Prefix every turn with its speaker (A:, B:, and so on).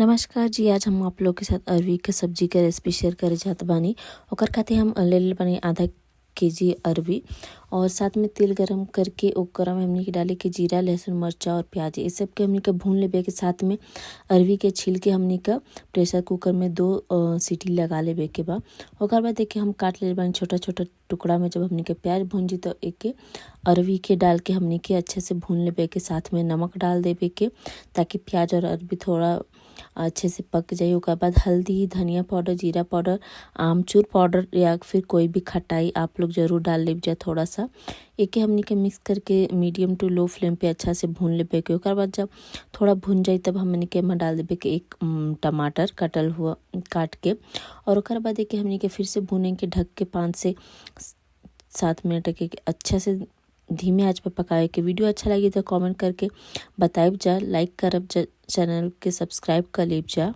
A: नमस्कार जी। आज हम आप लोग के साथ अरवी के सब्जी के रेसिपी शेयर करे जात बानी। ओकर खातिर हम ले ले बानी आधा केजी अरवी और साथ में तेल गरम करके ओकरा में हमनी के डाले के जीरा, लहसुन, मर्चा और प्याज ये सब के हमनी के भून लेबे के साथ में अरवी के छील के हमनी का प्रेशर कुकर में 2 सीटी लगा लेबे के बा। ओकर बाद देखिए हम काट ले बानी छोटा छोटा टुकड़ा में। जब हमनी के प्याज भून जी तो एक अरवी के डाल के हमनी के अच्छे से भून लेबे के, साथ में नमक डाल देबे के ताकि प्याज और अरवी थोड़ा अच्छे से पक जाए। ओकर बाद हल्दी, धनिया पाउडर, जीरा पाउडर, आमचूर पाउडर या फिर कोई भी खटाई आप लोग जरूर डाल लीजिए थोड़ा सा। एके हमनी के मिक्स करके मीडियम टू लो फ्लेम पे अच्छा से भून लेबे के। ओकर बाद जब थोड़ा भून जाए तब हमनी के एमा डाल देबे के एक टमाटर कटल हुआ काट के। और ओकर बाद एके हमनी के फिर से भूने के ढक के 5 से 7 मिनट के अच्छा से धीमे आंच पे पकाए के। वीडियो अच्छा लगी तो कमेंट करके बताइब जा, लाइक करब जा, चैनल के सब्सक्राइब कर लीब जा।